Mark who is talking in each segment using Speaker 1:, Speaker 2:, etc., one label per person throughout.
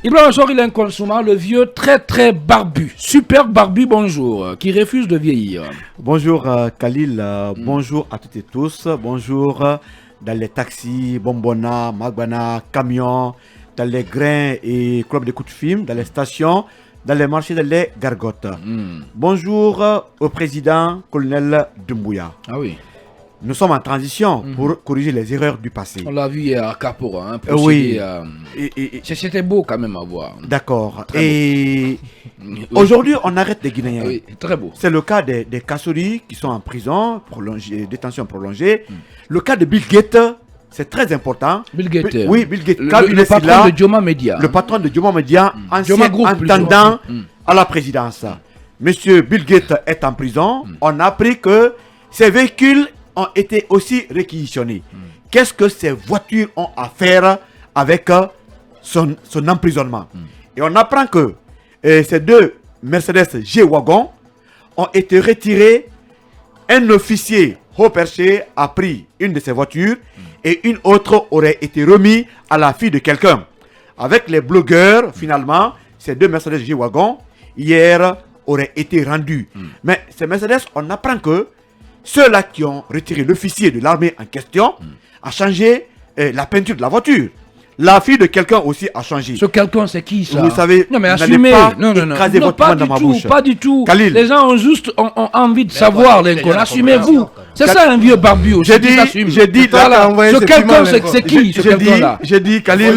Speaker 1: Ibrahim Soril Konsuma, le vieux très barbu, super barbu, bonjour, qui refuse de vieillir.
Speaker 2: Bonjour Khalil, bonjour à toutes et tous, bonjour dans les taxis, bonbonna, magbana, camions, dans les grains et clubs de coups de film, dans les stations, dans les marchés, dans les gargotes. Bonjour au président colonel Doumbouya.
Speaker 1: Ah oui.
Speaker 2: Nous sommes en transition pour corriger les erreurs du passé.
Speaker 1: On l'a vu hier à Capora. Hein,
Speaker 2: oui.
Speaker 1: C'était beau quand même à voir.
Speaker 2: D'accord. Et aujourd'hui, on arrête les Guinéens.
Speaker 1: Oui, très beau.
Speaker 2: C'est le cas des Kassouri qui sont en prison, détention prolongée. Le cas de Bill Gates, c'est très important.
Speaker 1: Bill Gates.
Speaker 2: Oui, Bill Gates.
Speaker 1: Le patron de Dioma Media.
Speaker 2: Le patron de Dioma Media, ancien intendant à la présidence. Monsieur Bill Gates est en prison. On a appris que ses véhicules ont été aussi réquisitionnés. Qu'est-ce que ces voitures ont à faire avec son emprisonnement? Et on apprend que ces deux Mercedes G-Wagon ont été retirés. Un officier haut perché a pris une de ces voitures et une autre aurait été remise à la fille de quelqu'un. Avec les blogueurs, finalement, ces deux Mercedes G-Wagon, hier, auraient été rendus. Mais ces Mercedes, on apprend que ceux-là qui ont retiré l'officier de l'armée en question a changé la peinture de la voiture. La fille de quelqu'un aussi a changé.
Speaker 1: Ce quelqu'un, c'est qui ça?
Speaker 2: Vous savez,
Speaker 1: non mais assumez.
Speaker 2: Non,
Speaker 1: pas du tout, pas du tout.
Speaker 2: Khalil.
Speaker 1: Les gens ont juste envie de savoir, Lincoln. Assumez-vous. C'est ça un vieux barbu aussi.
Speaker 2: J'ai dit,
Speaker 1: ce quelqu'un, c'est qui ce quelqu'un-là?
Speaker 2: J'ai dit, Khalil,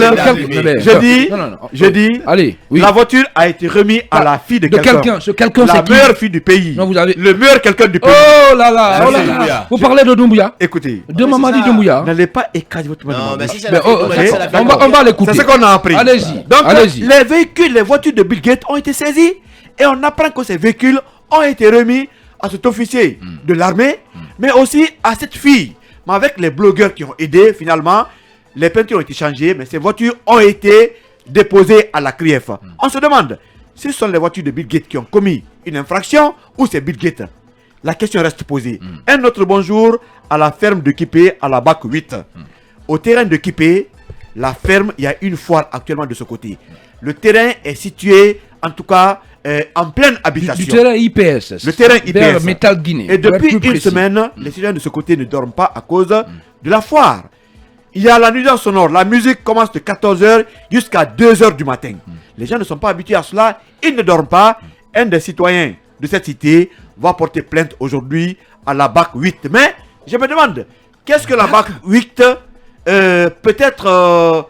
Speaker 2: j'ai dit,
Speaker 1: allez,
Speaker 2: la voiture a été remise à la fille de quelqu'un.
Speaker 1: Ce quelqu'un, c'est qui?
Speaker 2: La meilleure fille du pays. Le meilleur quelqu'un du pays.
Speaker 1: Oh là là. Vous parlez de Doumbouya?
Speaker 2: Écoutez.
Speaker 1: De Mamadi Doumbouya.
Speaker 2: N'allez pas écraser votre main.
Speaker 1: On va l'écouter.
Speaker 2: C'est ce qu'on a appris.
Speaker 1: Allez-y.
Speaker 2: Donc, les véhicules, les voitures de Bill Gates ont été saisies et on apprend que ces véhicules ont été remis à cet officier de l'armée, mais aussi à cette fille. Mais avec les blogueurs qui ont aidé, finalement, les peintures ont été changées, mais ces voitures ont été déposées à la CRIEF. On se demande si ce sont les voitures de Bill Gates qui ont commis une infraction ou c'est Bill Gates. La question reste posée. Un autre bonjour à la ferme de Kipé, à la BAC 8. Au terrain de Kipé, la ferme, il y a une foire actuellement de ce côté. Le terrain est situé, en tout cas, en pleine habitation.
Speaker 1: Du terrain IPS.
Speaker 2: Le terrain IPS.
Speaker 1: Métal Guinée.
Speaker 2: Et depuis une semaine, les citoyens de ce côté ne dorment pas à cause de la foire. Il y a la nuisance sonore. La musique commence de 14h jusqu'à 2h du matin. Les gens ne sont pas habitués à cela. Ils ne dorment pas. Un des citoyens de cette cité va porter plainte aujourd'hui à la BAC 8. Mais je me demande, qu'est-ce que la BAC 8 peut-être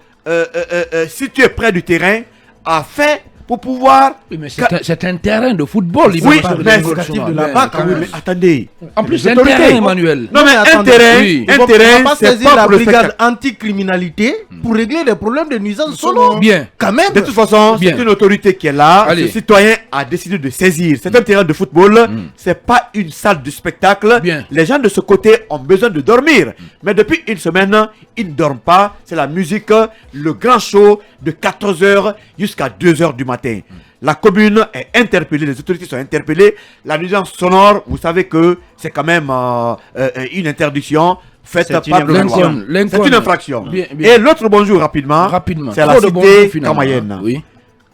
Speaker 2: situé près du terrain a fait pour pouvoir...
Speaker 1: Oui, mais c'est un terrain de football.
Speaker 2: Oui, mais de la BAC, mais attendez.
Speaker 1: En plus, c'est un terrain, Emmanuel.
Speaker 2: Non, mais un terrain,
Speaker 3: c'est pas la brigade anticriminalité pour régler les problèmes de nuisance solo.
Speaker 1: Bien.
Speaker 3: Quand même.
Speaker 2: De toute façon, c'est une autorité qui est là. Le citoyen a décidé de saisir. C'est un terrain de football. C'est pas une salle de spectacle.
Speaker 1: Bien.
Speaker 2: Les gens de ce côté ont besoin de dormir. Mais depuis une semaine, ils ne dorment pas. C'est la musique, le grand show de 14h jusqu'à 2h du matin. La commune est interpellée, les autorités sont interpellées. La nuisance sonore, vous savez que c'est quand même une interdiction faite par le loi. C'est une infraction.
Speaker 1: Bien.
Speaker 2: Et l'autre bonjour rapidement. C'est la cité Kamayenne.
Speaker 1: Oui.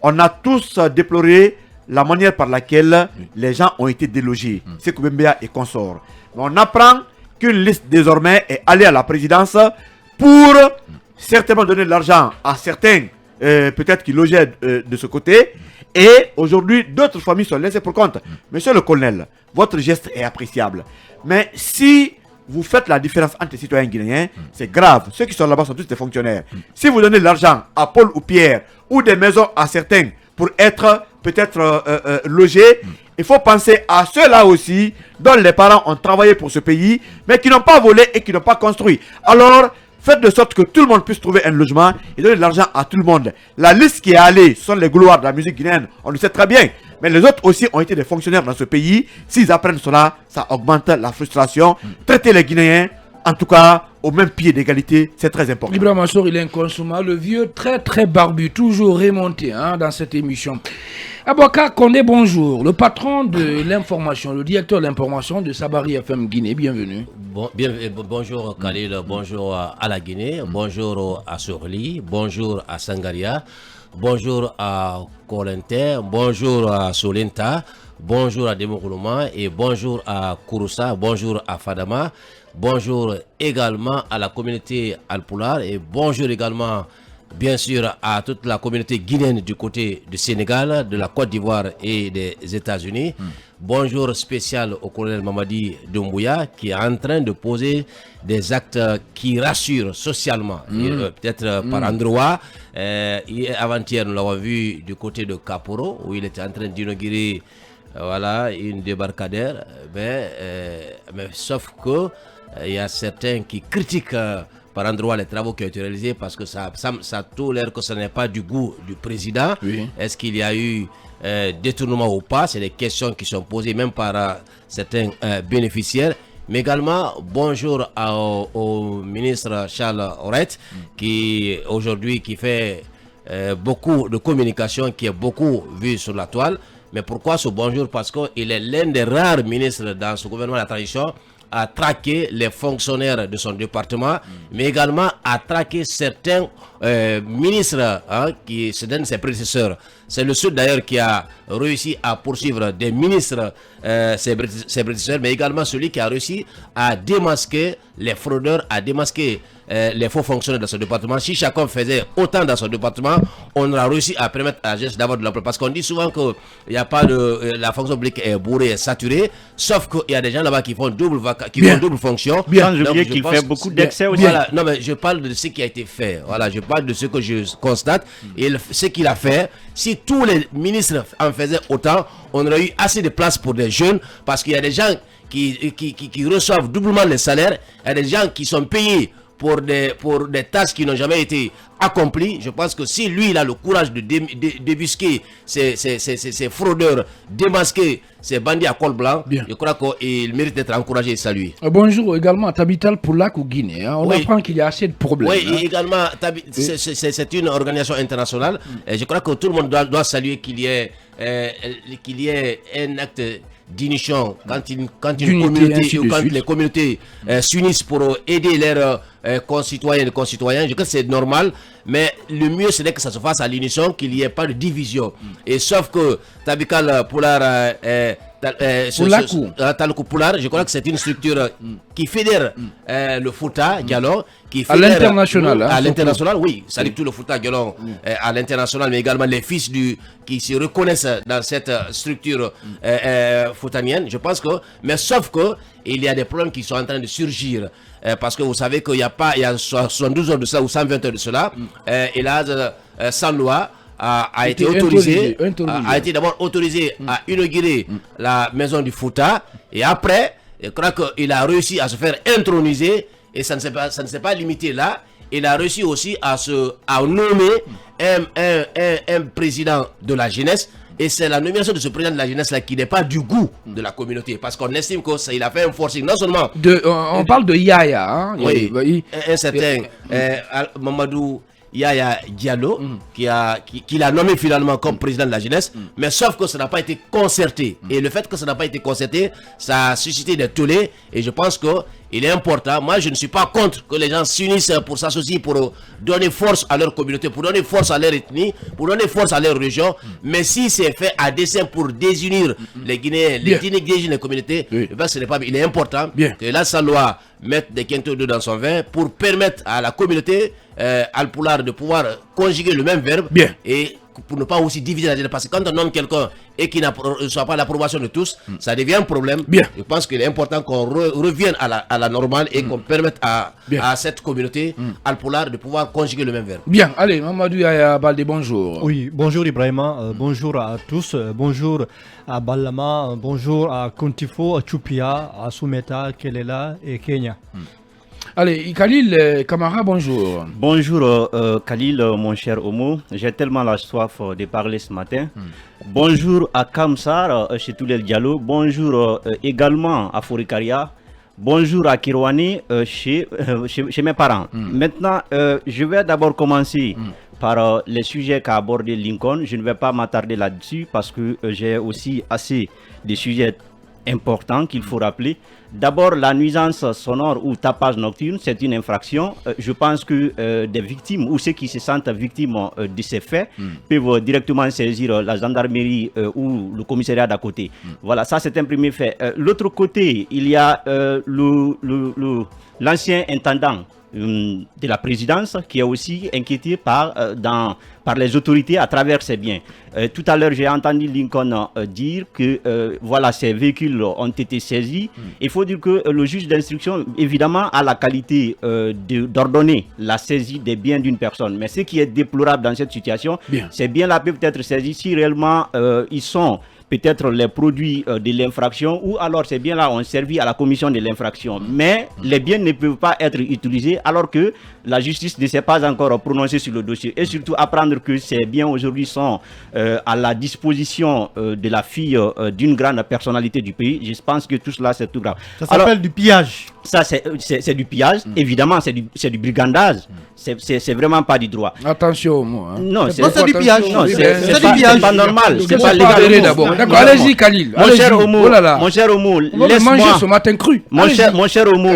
Speaker 2: On a tous déploré la manière par laquelle les gens ont été délogés. C'est Koubembea et consorts. Mais on apprend qu'une liste désormais est allée à la présidence pour certainement donner de l'argent à certains peut-être qui logeaient de ce côté. Et aujourd'hui, d'autres familles sont laissées pour compte. Monsieur le colonel, votre geste est appréciable. Mais si vous faites la différence entre les citoyens guinéens, c'est grave. Ceux qui sont là-bas sont tous des fonctionnaires. Si vous donnez de l'argent à Paul ou Pierre ou des maisons à certains pour être peut-être logés, il faut penser à ceux-là aussi dont les parents ont travaillé pour ce pays, mais qui n'ont pas volé et qui n'ont pas construit. Alors, faites de sorte que tout le monde puisse trouver un logement et donner de l'argent à tout le monde. La liste qui est allée, ce sont les gloires de la musique guinéenne, on le sait très bien. Mais les autres aussi ont été des fonctionnaires dans ce pays. S'ils apprennent cela, ça augmente la frustration. Traiter les Guinéens, en tout cas, au même pied d'égalité, c'est très important.
Speaker 1: Ibrahim Mansour, il est inconsommable, le vieux très barbu, toujours remonté dans cette émission. Abouaka Kondé, bonjour. Le patron de l'information, le directeur de l'information de Sabari FM Guinée, bienvenue.
Speaker 4: Bonjour Khalil, bonjour à la Guinée, bonjour à Sorli, bonjour à Sangaria. bonjour à Corentin, bonjour à Solenta, bonjour à Demokoulouma et bonjour à Kouroussa, bonjour à Fadama, bonjour également à la communauté Alpulaar et bonjour également bien sûr à toute la communauté guinéenne du côté du Sénégal, de la Côte d'Ivoire et des États-Unis. Bonjour spécial au colonel Mamadi Doumbouya qui est en train de poser des actes qui rassurent socialement, peut-être par endroit. Avant-hier, nous l'avons vu du côté de Kaporo où il était en train d'inaugurer voilà, une débarcadère. Mais sauf que il y a certains qui critiquent par endroit les travaux qui ont été réalisés parce que ça a tout l'air que ce n'est pas du goût du président. Oui. Est-ce qu'il y a eu détournement ou pas? C'est des questions qui sont posées même par certains bénéficiaires. Mais également, bonjour au ministre Charles Oret qui aujourd'hui qui fait beaucoup de communication, qui est beaucoup vu sur la toile. Mais pourquoi ce bonjour? Parce qu'il est l'un des rares ministres dans ce gouvernement de la transition à traquer les fonctionnaires de son département, mais également à traquer certains ministres qui se donnent ses prédécesseurs. C'est le Sud d'ailleurs qui a réussi à poursuivre des ministres, ses prédécesseurs, mais également celui qui a réussi à démasquer les fraudeurs, à démasquer les faux fonctionnaires dans son département. Si chacun faisait autant dans son département, on aura réussi à permettre à la jeunesse d'avoir de l'emploi. Parce qu'on dit souvent que il y a pas de la fonction publique est bourrée, est saturée, sauf qu'il y a des gens là-bas qui font double fonction.
Speaker 5: Bien, je qu'il fait beaucoup d'excès aussi.
Speaker 4: Voilà. Non, mais je parle de ce qui a été fait. Voilà, je parle de ce que je constate et ce qu'il a fait. Si tous les ministres en faisaient autant, on aurait eu assez de place pour des jeunes, parce qu'il y a des gens qui reçoivent doublement les salaires, il y a des gens qui sont payés pour des tâches qui n'ont jamais été accomplies. Je pense que si lui il a le courage de débusquer ces fraudeurs, démasquer ces bandits à col blanc, je crois qu'il mérite d'être encouragé et salué.
Speaker 1: Bonjour également à Tabital Poulak au Guinée. On apprend qu'il y a assez de problèmes.
Speaker 4: Oui, et également c'est une organisation internationale. Et je crois que tout le monde doit saluer qu'il y ait un acte d'initiation quand une communauté ou quand les communautés s'unissent pour aider leurs concitoyennes et concitoyens. Je crois que c'est normal, mais le mieux serait que ça se fasse à l'unisson, qu'il n'y ait pas de division. Et sauf que Tabikal Poulard Talkou Poulard, je crois que c'est une structure qui fédère le Fouta Diallo, qui fédère
Speaker 1: à l'international,
Speaker 4: oui, ça dit tout le Fouta Diallo à l'international, mais également les fils qui se reconnaissent dans cette structure foutanienne. Je pense que, mais sauf que il y a des problèmes qui sont en train de surgir. Parce que vous savez qu'il y a 72 heures de ça ou 120 heures de cela, et là, sans loi, a été d'abord autorisé à inaugurer la maison du Fouta, et après, je crois qu'il a réussi à se faire introniser, et ça ne s'est pas limité là. Il a réussi aussi à nommer un président de la jeunesse. Et c'est la nomination de ce président de la jeunesse là qui n'est pas du goût de la communauté, parce qu'on estime qu'il a fait un forcing, non seulement
Speaker 1: on parle de Yaya, hein,
Speaker 4: oui, un certain Mamadou Yaya Diallo qui l'a nommé finalement comme président de la jeunesse, mais sauf que ça n'a pas été concerté, et le fait que ça n'a pas été concerté, ça a suscité des tollés, et je pense que il est important. Moi, je ne suis pas contre que les gens s'unissent pour s'associer, pour donner force à leur communauté, pour donner force à leur ethnie, pour donner force à leur région. Mais si c'est fait à dessein pour désunir les Guinéens, les communautés, je pense que ce n'est pas. Il est important que la loi mette des quintos d'eau dans son vin pour permettre à la communauté Alpulaar de pouvoir conjuguer le même verbe et pour ne pas aussi diviser la jeunesse. Parce que quand on nomme quelqu'un et qu'il ne soit pas l'approbation de tous, ça devient un problème. Je pense qu'il est important qu'on revienne à la normale et qu'on permette à cette communauté Alpulaar de pouvoir conjuguer le même verbe.
Speaker 1: Bien, allez, Mamadou Yaya Baldé, bonjour.
Speaker 6: Oui, bonjour Ibrahima, bonjour à tous, bonjour à Ballama, bonjour à Kontifo, à Chupia, à Soumeta, Kelela et Kenya.
Speaker 1: Allez, Khalil Kamara, bonjour.
Speaker 5: Bonjour Khalil, mon cher Omo. J'ai tellement la soif de parler ce matin. Bonjour à Kamsar, chez Toulel Diallo. Bonjour également à Fourikaria. Bonjour à Kirwani, chez mes parents. Maintenant, je vais d'abord commencer par les sujets qu'a abordé Lincoln. Je ne vais pas m'attarder là-dessus parce que j'ai aussi assez de sujets importants qu'il faut rappeler. D'abord, la nuisance sonore ou tapage nocturne, c'est une infraction. Je pense que des victimes ou ceux qui se sentent victimes de ces faits peuvent directement saisir la gendarmerie ou le commissariat d'à côté. Voilà, ça c'est un premier fait. L'autre côté, il y a l'ancien intendant de la présidence qui est aussi inquiété par les autorités à travers ses biens. Tout à l'heure, j'ai entendu Lincoln dire que voilà, ces véhicules ont été saisis. Il faut dire que le juge d'instruction, évidemment, a la qualité d'ordonner la saisie des biens d'une personne. Mais ce qui est déplorable dans cette situation, ces biens-là peuvent être saisis si réellement ils sont peut-être les produits de l'infraction ou alors ces biens-là ont servi à la commission de l'infraction. Mais les biens ne peuvent pas être utilisés alors que la justice ne s'est pas encore prononcée sur le dossier. Et surtout apprendre que ces biens aujourd'hui sont à la disposition de la fille d'une grande personnalité du pays. Je pense que tout cela c'est tout grave.
Speaker 3: Ça s'appelle du pillage.
Speaker 5: Ça c'est du pillage. Évidemment c'est du brigandage. C'est vraiment pas du droit.
Speaker 1: Attention, moi. Hein.
Speaker 5: Non, c'est
Speaker 3: du pillage.
Speaker 5: Non,
Speaker 3: c'est
Speaker 5: pas normal. C'est pas
Speaker 1: légal.
Speaker 5: légal.
Speaker 1: D'abord. D'accord, allez-y, Khalil.
Speaker 5: Mon cher Homo,
Speaker 1: on va manger ce matin cru.
Speaker 5: Mon cher Homo,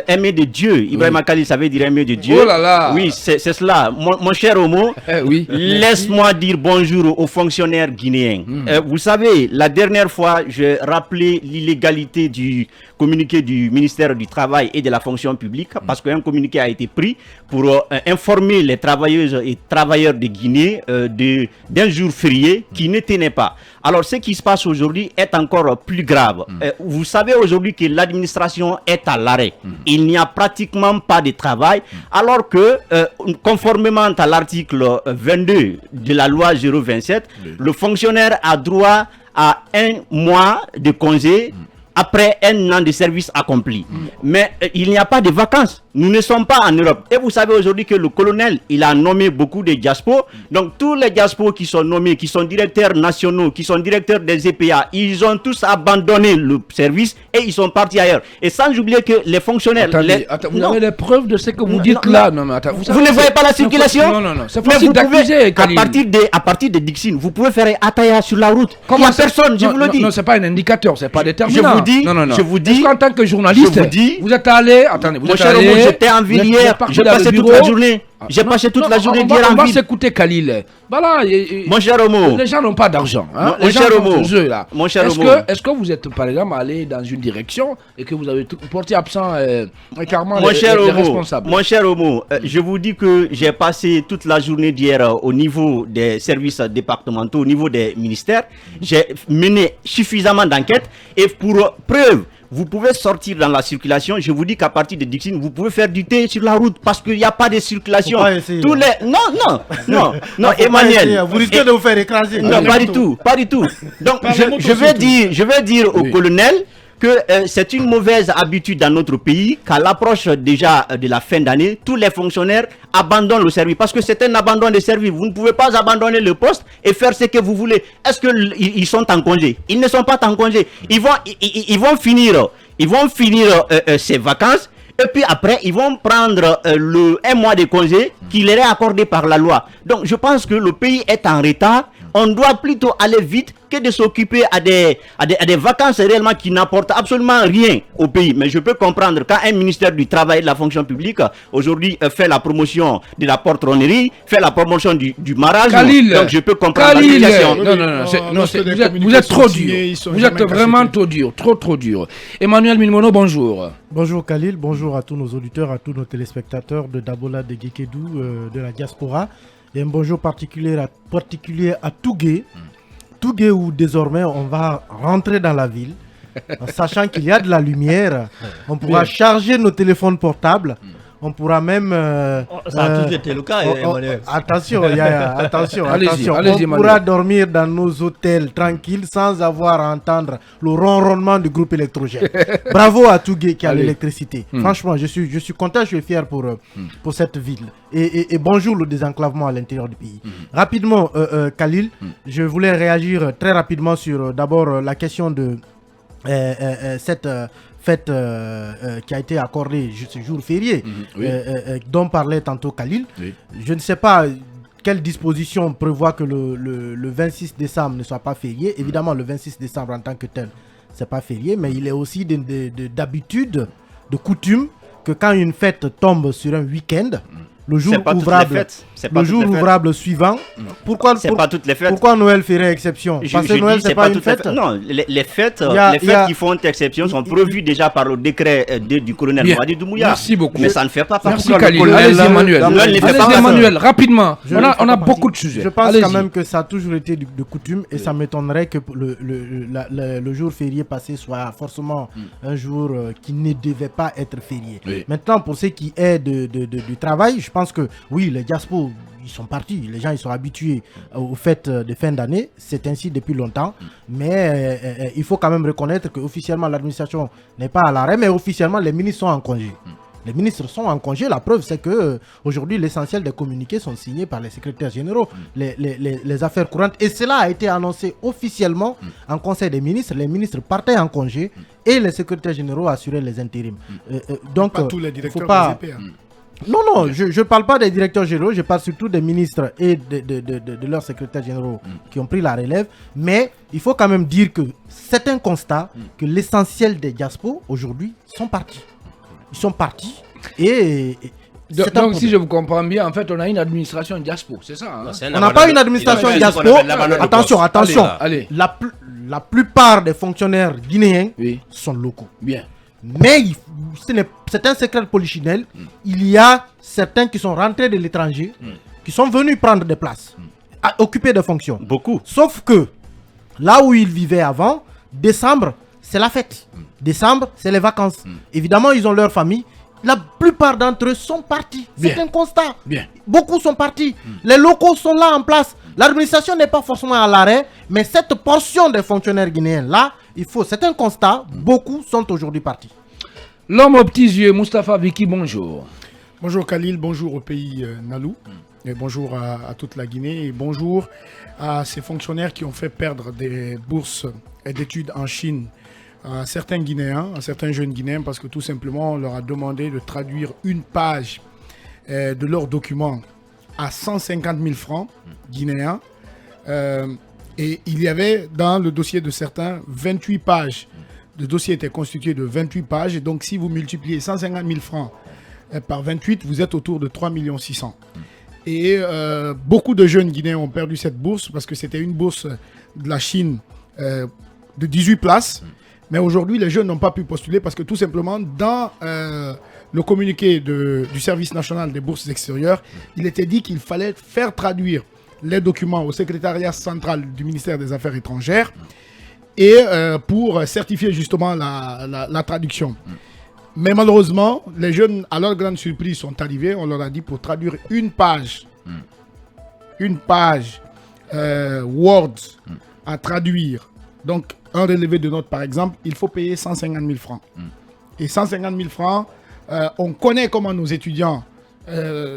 Speaker 5: aimer de Dieu. Ibrahim Khalil, ça veut dire aimer de Dieu.
Speaker 1: Oh là là.
Speaker 5: Oui, c'est cela. Mon cher Homo,
Speaker 1: oui.
Speaker 5: Laisse-moi dire bonjour aux fonctionnaires guinéens. Vous savez, la dernière fois, j'ai rappelé l'illégalité du communiqué du ministère du Travail et de la fonction publique parce qu'un communiqué a été pris pour informer les travailleuses et travailleurs de Guinée d'un jour férié qui ne tenait pas. Alors, ce qui se passe aujourd'hui est encore plus grave. Vous savez aujourd'hui que l'administration est à l'arrêt. Il n'y a pratiquement pas de travail, alors que, conformément à l'article 22 de la loi 027, le fonctionnaire a droit à 1 mois de congé après 1 an de service accompli. Mais il n'y a pas de vacances. Nous ne sommes pas en Europe. Et vous savez aujourd'hui que le colonel, il a nommé beaucoup de diaspos. Donc tous les diaspos qui sont nommés, qui sont directeurs nationaux, qui sont directeurs des EPA, ils ont tous abandonné le service et ils sont partis ailleurs. Et sans oublier que les fonctionnaires...
Speaker 1: Vous avez les preuves de ce que vous dites là. Non, mais attends,
Speaker 5: vous ne voyez pas la circulation?
Speaker 1: Non. C'est facile d'accuser,
Speaker 5: à partir de Dixine, vous pouvez faire Ataya sur la route. Comme personne, je vous le dis.
Speaker 1: Non, c'est pas un indicateur, c'est pas déterminant.
Speaker 5: Je vous dis,
Speaker 1: en tant que journaliste, vous êtes allé,
Speaker 5: j'étais en ville hier, j'ai passé toute la journée. J'ai passé toute la journée d'hier en ville.
Speaker 1: On va s'écouter Khalil. Voilà.
Speaker 5: Mon cher Homo.
Speaker 1: Les gens n'ont pas d'argent. Hein?
Speaker 5: Mon cher Homo.
Speaker 1: Est-ce que vous êtes par exemple allé dans une direction et que vous avez porté absent carrément les responsables?
Speaker 5: Mon cher Homo, je vous dis que j'ai passé toute la journée d'hier au niveau des services départementaux, au niveau des ministères. J'ai mené suffisamment d'enquêtes et pour preuve, vous pouvez sortir dans la circulation. Je vous dis qu'à partir de Dixine, vous pouvez faire du thé sur la route parce qu'il n'y a pas de circulation. Non, Emmanuel.
Speaker 3: Vous risquez de vous faire écraser.
Speaker 5: Non, pas du tout. Donc, je vais dire au colonel que c'est une mauvaise habitude dans notre pays qu'à l'approche déjà de la fin d'année, tous les fonctionnaires abandonnent le service parce que c'est un abandon de service. Vous ne pouvez pas abandonner le poste et faire ce que vous voulez. Est-ce qu'ils sont en congé? Ils ne sont pas en congé. Ils vont finir ces vacances. Et puis après, ils vont prendre 1 mois de congé qui leur est accordé par la loi. Donc, je pense que le pays est en retard. On doit plutôt aller vite que de s'occuper à des vacances réellement qui n'apportent absolument rien au pays. Mais je peux comprendre quand un ministère du Travail et de la fonction publique aujourd'hui fait la promotion de la porte-ronnerie, fait la promotion du marasme.
Speaker 1: Khalil,
Speaker 5: donc je peux comprendre la situation.
Speaker 1: Non, vous êtes trop dur. Vous êtes vraiment trop dur, trop dur. Emmanuel Milmono, bonjour.
Speaker 7: Bonjour Khalil, bonjour à tous nos auditeurs, à tous nos téléspectateurs de Dabola, de Gekedou, de la diaspora. Et un bonjour particulier à Tougué. Tougué où désormais on va rentrer dans la ville, en sachant qu'il y a de la lumière. On pourra charger nos téléphones portables. On pourra même...
Speaker 3: ça a toujours été le cas, Emmanuel.
Speaker 7: Attention, attention.
Speaker 1: Allez-y,
Speaker 7: on pourra dormir dans nos hôtels tranquilles sans avoir à entendre le ronronnement du groupe électrogène. Bravo à Tougué qui a l'électricité. Franchement, je suis content, je suis fier pour cette ville. Et bonjour le désenclavement à l'intérieur du pays. Rapidement, Khalil, je voulais réagir très rapidement sur d'abord la question de cette... fête qui a été accordée ce jour férié, dont parlait tantôt Khalil. Je ne sais pas quelle disposition prévoit que le 26 décembre ne soit pas férié. Évidemment, le 26 décembre en tant que tel, c'est pas férié, mais il est aussi d'habitude, de coutume, que quand une fête tombe sur un week-end, le jour
Speaker 5: C'est pas toutes les
Speaker 7: ouvrable,
Speaker 5: fêtes. C'est pas
Speaker 7: le
Speaker 5: toutes
Speaker 7: jour
Speaker 5: les fêtes.
Speaker 7: ouvrable suivant,
Speaker 5: C'est pas toutes les fêtes.
Speaker 7: pourquoi Noël ferait exception? Parce que Noël, c'est pas une
Speaker 5: toutes les
Speaker 7: fête.
Speaker 5: fêtes. Non, les fêtes,
Speaker 7: Il y a-
Speaker 5: qui font exception sont prévues déjà par le décret du colonel
Speaker 1: Bien.
Speaker 5: Mamadi Doumbouya.
Speaker 1: Merci beaucoup.
Speaker 5: Mais ça ne fait pas partie.
Speaker 1: Merci
Speaker 2: le
Speaker 1: Khalil.
Speaker 2: colonel,
Speaker 1: Allez-y,
Speaker 2: là,
Speaker 1: Emmanuel.
Speaker 2: là,
Speaker 5: il ne fait
Speaker 1: Allez-y,
Speaker 5: pas ça.
Speaker 1: Emmanuel, rapidement.
Speaker 7: Je
Speaker 1: On
Speaker 7: ne
Speaker 1: a
Speaker 7: fais pas
Speaker 1: beaucoup de
Speaker 7: partie.
Speaker 1: sujets.
Speaker 7: Je pense
Speaker 1: Allez-y.
Speaker 7: quand même que ça a toujours été de coutume et ça m'étonnerait que le jour férié passé soit forcément un jour qui ne devait pas être férié.
Speaker 1: Oui.
Speaker 7: Maintenant, pour ce qui est du travail, je pense que oui, les diaspos, ils sont partis. Les gens, ils sont habitués aux fêtes de fin d'année. C'est ainsi depuis longtemps. Mais il faut quand même reconnaître qu'officiellement, l'administration n'est pas à l'arrêt, mais officiellement, les ministres sont en congé. Les ministres sont en congé. La preuve, c'est que aujourd'hui, l'essentiel des communiqués sont signés par les secrétaires généraux, les affaires courantes. Et cela a été annoncé officiellement en Conseil des ministres. Les ministres partaient en congé et les secrétaires généraux assuraient les intérims. Donc,
Speaker 8: Pas tous les
Speaker 7: faut
Speaker 8: directeurs
Speaker 7: pas...
Speaker 8: des EPA.
Speaker 7: Non, je ne parle pas des directeurs généraux, je parle surtout des ministres et de leurs secrétaires généraux qui ont pris la relève. Mais il faut quand même dire que c'est un constat que l'essentiel des diaspos aujourd'hui sont partis. Ils sont partis et c'est un
Speaker 1: Donc, si
Speaker 7: problème.
Speaker 1: je vous comprends bien, en fait, on a une administration diaspo, c'est ça hein?
Speaker 4: Non, c'est un
Speaker 7: On n'a pas une administration
Speaker 4: il a fait ce
Speaker 7: diaspo.
Speaker 4: qu'on appelle l'abandon de
Speaker 7: Attention,
Speaker 4: poste.
Speaker 7: attention.
Speaker 1: Allez.
Speaker 7: La plupart des fonctionnaires guinéens
Speaker 1: Oui,
Speaker 7: sont locaux.
Speaker 1: bien.
Speaker 7: Mais c'est un secret polichinelle. Il y a certains qui sont rentrés de l'étranger, qui sont venus prendre des places, à occuper des fonctions.
Speaker 5: Beaucoup.
Speaker 7: Sauf que là où ils vivaient avant, décembre, c'est la fête. Décembre, c'est les vacances. Évidemment, ils ont leur famille. La plupart d'entre eux sont partis. C'est
Speaker 1: Bien.
Speaker 7: un constat.
Speaker 1: Bien.
Speaker 7: Beaucoup sont partis. Les locaux sont là en place. L'administration n'est pas forcément à l'arrêt, mais cette portion des fonctionnaires guinéens là, c'est un constat. Beaucoup sont aujourd'hui partis.
Speaker 1: L'homme aux petits yeux, Mustapha Viki, bonjour.
Speaker 8: Bonjour Khalil, bonjour au pays Nalou, et bonjour à toute la Guinée, et bonjour à ces fonctionnaires qui ont fait perdre des bourses d'études en Chine à certains Guinéens, à certains jeunes Guinéens, parce que tout simplement on leur a demandé de traduire une page de leurs documents à 150 000 francs guinéens. Et il y avait dans le dossier de certains 28 pages. Le dossier était constitué de 28 pages. Et donc, si vous multipliez 150 000 francs par 28, vous êtes autour de 3 600 000. Et beaucoup de jeunes Guinéens ont perdu cette bourse parce que c'était une bourse de la Chine de 18 places. Mais aujourd'hui, les jeunes n'ont pas pu postuler parce que tout simplement, dans le communiqué du Service national des bourses extérieures, il était dit qu'il fallait faire traduire les documents au secrétariat central du ministère des Affaires étrangères et pour certifier justement la traduction. Mais malheureusement, les jeunes, à leur grande surprise, sont arrivés. On leur a dit pour traduire une page Word à traduire, donc un relevé de notes par exemple, il faut payer 150 000 francs. Et 150 000 francs, on connaît comment nos étudiants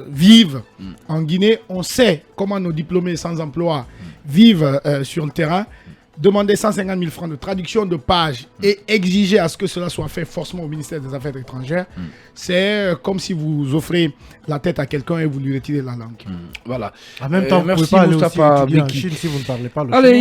Speaker 8: vivent en Guinée, on sait comment nos diplômés sans emploi vivent sur le terrain. Demander 150 000 francs de traduction de page et exiger à ce que cela soit fait forcément au ministère des Affaires étrangères, c'est comme si vous offrez la tête à quelqu'un et vous lui retirez la langue.
Speaker 1: Voilà.
Speaker 7: En même temps, vous ne
Speaker 1: merci
Speaker 7: pouvez pas aller aussi
Speaker 1: Mustapha
Speaker 7: étudier en
Speaker 1: Viki.
Speaker 7: Chine si vous ne parlez pas le
Speaker 1: Allez,